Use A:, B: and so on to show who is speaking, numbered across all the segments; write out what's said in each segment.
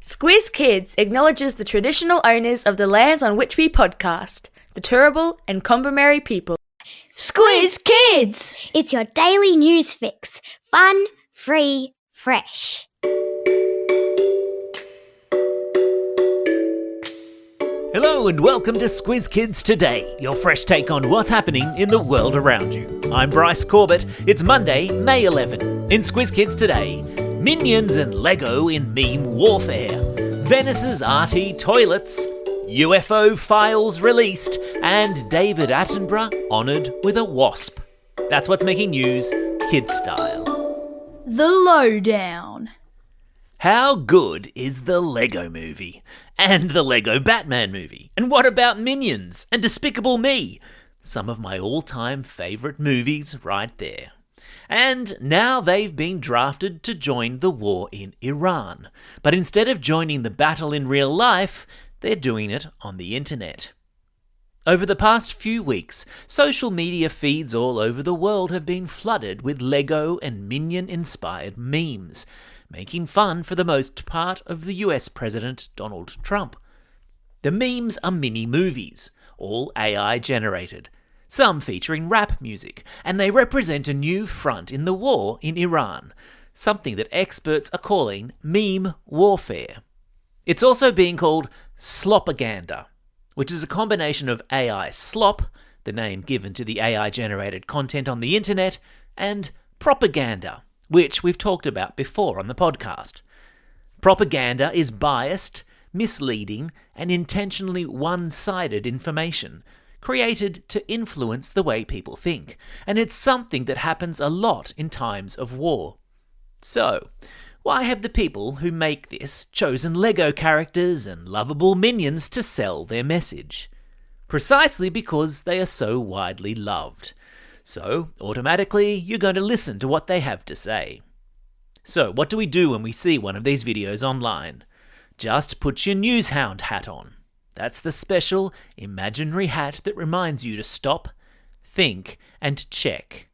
A: Squiz Kids acknowledges the traditional owners of the lands on which we podcast, the Turrbal and Kombumerri people.
B: Squiz Kids! It's your daily news fix. Fun, free, fresh.
C: Hello and welcome to Squiz Kids Today, your fresh take on what's happening in the world around you. I'm Bryce Corbett. It's Monday, May 11. In Squiz Kids Today, Minions and Lego in meme warfare, Venice's arty toilets, UFO files released, and David Attenborough honoured with a wasp. That's what's making news, kid style.
A: The Lowdown.
C: How good is the Lego movie? And the Lego Batman movie? And what about Minions and Despicable Me? Some of my all-time favourite movies right there. And now they've been drafted to join the war in Iran. But instead of joining the battle in real life, they're doing it on the internet. Over the past few weeks, social media feeds all over the world have been flooded with Lego and Minion-inspired memes, making fun for the most part of the US President Donald Trump. The memes are mini-movies, all AI-generated, some featuring rap music, and they represent a new front in the war in Iran, something that experts are calling meme warfare. It's also being called slopaganda, which is a combination of AI slop, the name given to the AI-generated content on the internet, and propaganda, which we've talked about before on the podcast. Propaganda is biased, misleading, and intentionally one-sided information, created to influence the way people think, and it's something that happens a lot in times of war. So, why have the people who make this chosen Lego characters and lovable minions to sell their message? Precisely because they are so widely loved. So, automatically, you're going to listen to what they have to say. So, what do we do when we see one of these videos online? Just put your newshound hat on. That's the special, imaginary hat that reminds you to stop, think, and check.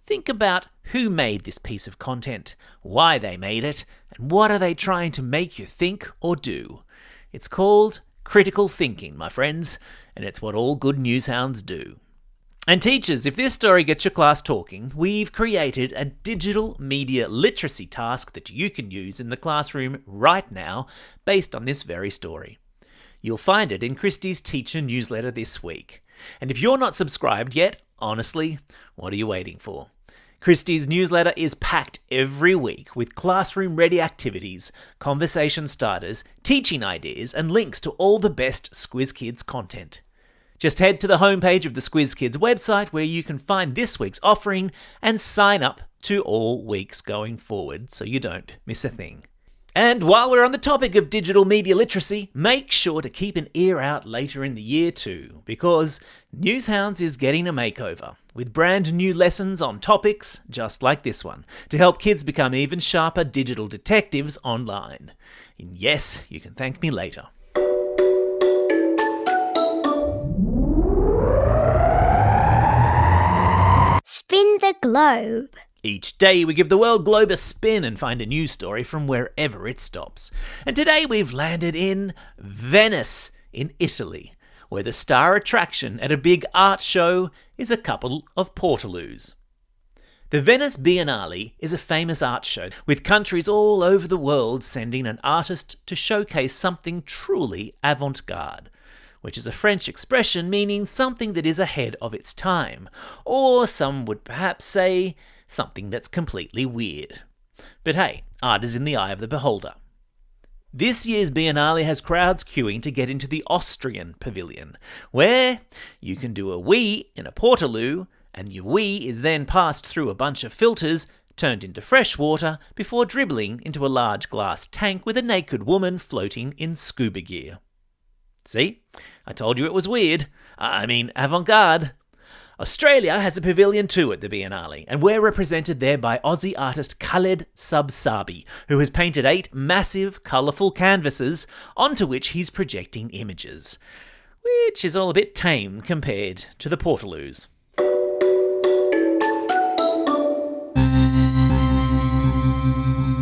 C: Think about who made this piece of content, why they made it, and what are they trying to make you think or do. It's called critical thinking, my friends, and it's what all good newshounds do. And teachers, if this story gets your class talking, we've created a digital media literacy task that you can use in the classroom right now based on this very story. You'll find it in Christie's teacher newsletter this week. And if you're not subscribed yet, honestly, what are you waiting for? Christie's newsletter is packed every week with classroom-ready activities, conversation starters, teaching ideas, and links to all the best Squiz Kids content. Just head to the homepage of the Squiz Kids website where you can find this week's offering and sign up to all weeks going forward so you don't miss a thing. And while we're on the topic of digital media literacy, make sure to keep an ear out later in the year too, because Newshounds is getting a makeover, with brand new lessons on topics just like this one, to help kids become even sharper digital detectives online. And yes, you can thank me later.
B: Spin the globe.
C: Each day we give the world globe a spin and find a news story from wherever it stops. And today we've landed in Venice, in Italy, where the star attraction at a big art show is a couple of portaloos. The Venice Biennale is a famous art show with countries all over the world sending an artist to showcase something truly avant-garde, which is a French expression meaning something that is ahead of its time, or some would perhaps say something that's completely weird. But hey, art is in the eye of the beholder. This year's Biennale has crowds queuing to get into the Austrian pavilion, where you can do a wee in a portaloo, and your wee is then passed through a bunch of filters, turned into fresh water, before dribbling into a large glass tank with a naked woman floating in scuba gear. See? I told you it was weird. I mean, avant-garde. Australia has a pavilion too at the Biennale, and we're represented there by Aussie artist Khaled Subsabi, who has painted 8 massive, colourful canvases onto which he's projecting images, which is all a bit tame compared to the portaloos.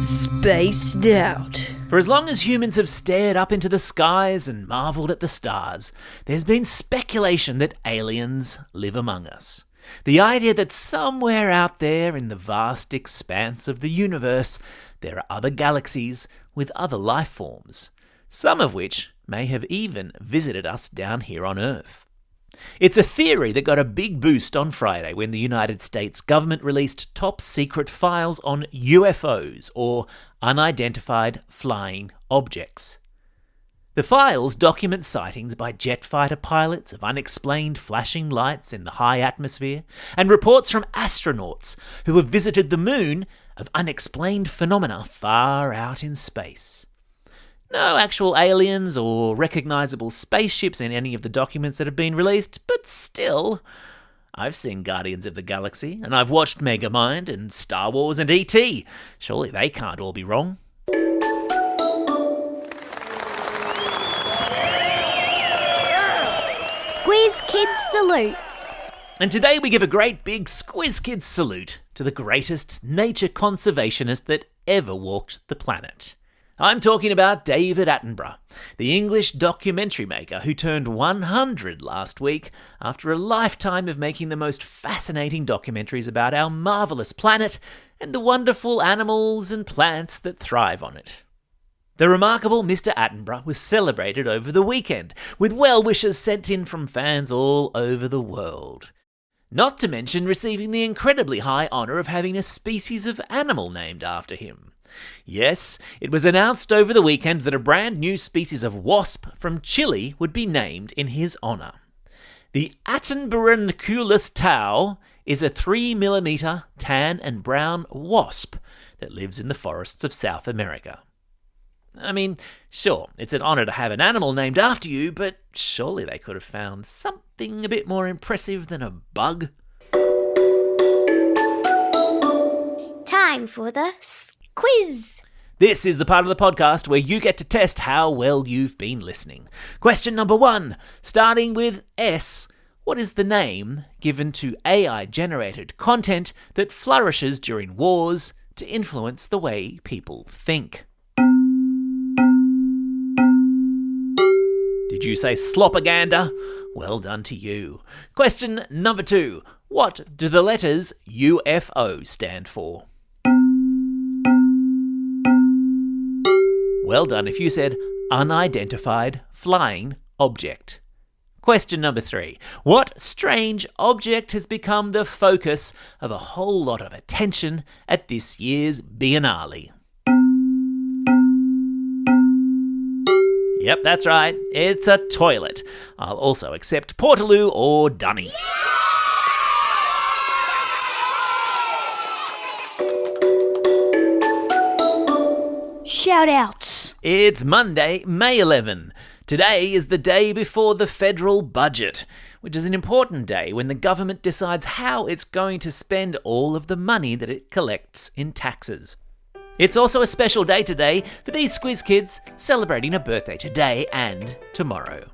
A: Spaced out.
C: For as long as humans have stared up into the skies and marvelled at the stars, there's been speculation that aliens live among us. The idea that somewhere out there in the vast expanse of the universe, there are other galaxies with other life forms, some of which may have even visited us down here on Earth. It's a theory that got a big boost on Friday when the United States government released top-secret files on UFOs, or unidentified flying objects. The files document sightings by jet fighter pilots of unexplained flashing lights in the high atmosphere, and reports from astronauts who have visited the moon of unexplained phenomena far out in space. No actual aliens or recognisable spaceships in any of the documents that have been released, but still, I've seen Guardians of the Galaxy, and I've watched Megamind and Star Wars and E.T. Surely they can't all be wrong.
B: Squiz Kids salutes.
C: And today we give a great big Squiz Kids salute to the greatest nature conservationist that ever walked the planet. I'm talking about David Attenborough, the English documentary maker who turned 100 last week after a lifetime of making the most fascinating documentaries about our marvellous planet and the wonderful animals and plants that thrive on it. The remarkable Mr. Attenborough was celebrated over the weekend, with well-wishes sent in from fans all over the world. Not to mention receiving the incredibly high honour of having a species of animal named after him. Yes, it was announced over the weekend that a brand new species of wasp from Chile would be named in his honour. The Attenborough tau is a 3mm tan and brown wasp that lives in the forests of South America. I mean, sure, it's an honour to have an animal named after you, but surely they could have found something a bit more impressive than a bug.
B: Time for the quiz.
C: This is the part of the podcast where you get to test how well you've been listening. Question number 1, starting with S. What is the name given to AI-generated content that flourishes during wars to influence the way people think? Did you say slopaganda? Well done to you. Question number 2. What do the letters UFO stand for? Well done if you said unidentified flying object. Question number 3. What strange object has become the focus of a whole lot of attention at this year's Biennale? Yep, that's right. It's a toilet. I'll also accept Portaloo or Dunny.
A: Shout-outs.
C: It's Monday, May 11. Today is the day before the federal budget, which is an important day when the government decides how it's going to spend all of the money that it collects in taxes. It's also a special day today for these Squiz Kids celebrating a birthday today and tomorrow.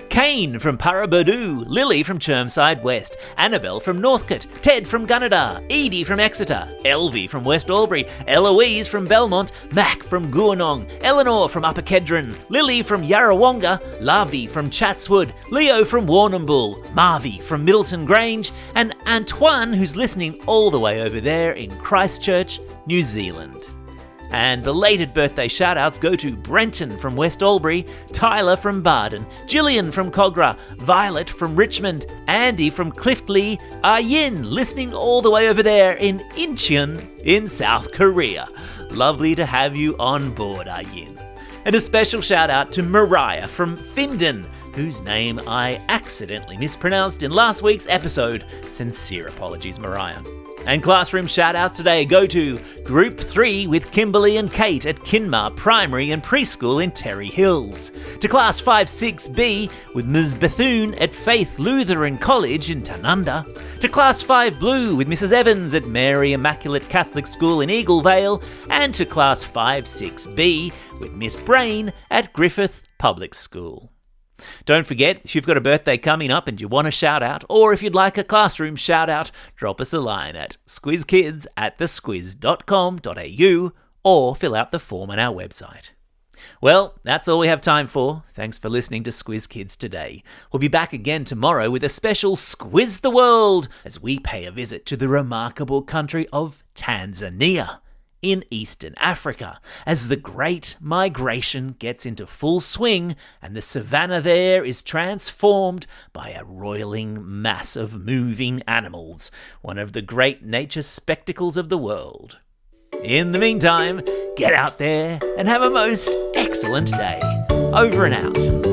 C: Kane from Paraburdoo, Lily from Chermside West, Annabelle from Northcote, Ted from Gunnedah, Edie from Exeter, Elvie from West Albury, Eloise from Belmont, Mac from Guanong, Eleanor from Upper Kedron, Lily from Yarrawonga, Lavi from Chatswood, Leo from Warrnambool, Marvy from Middleton Grange, and Antoine, who's listening all the way over there in Christchurch, New Zealand. And belated birthday shout-outs go to Brenton from West Albury, Tyler from Barden, Gillian from Cogra, Violet from Richmond, Andy from Cliftley, Yin listening all the way over there in Incheon in South Korea. Lovely to have you on board, Yin. And a special shout-out to Mariah from Findon, whose name I accidentally mispronounced in last week's episode. Sincere apologies, Mariah. And classroom shout-outs today go to Group 3 with Kimberly and Kate at Kinmar Primary and Preschool in Terry Hills, to Class 5-6B with Ms Bethune at Faith Lutheran College in Tanunda, to Class 5 Blue with Mrs Evans at Mary Immaculate Catholic School in Eagle Vale, and to Class 5-6B with Miss Brain at Griffith Public School. Don't forget, if you've got a birthday coming up and you want a shout-out, or if you'd like a classroom shout-out, drop us a line at squizkids@thesquiz.com.au or fill out the form on our website. Well, that's all we have time for. Thanks for listening to Squiz Kids today. We'll be back again tomorrow with a special Squiz the World as we pay a visit to the remarkable country of Tanzania in Eastern Africa as the Great Migration gets into full swing and the savannah there is transformed by a roiling mass of moving animals, one of the great nature spectacles of the world. In the meantime, get out there and have a most excellent day. Over and out.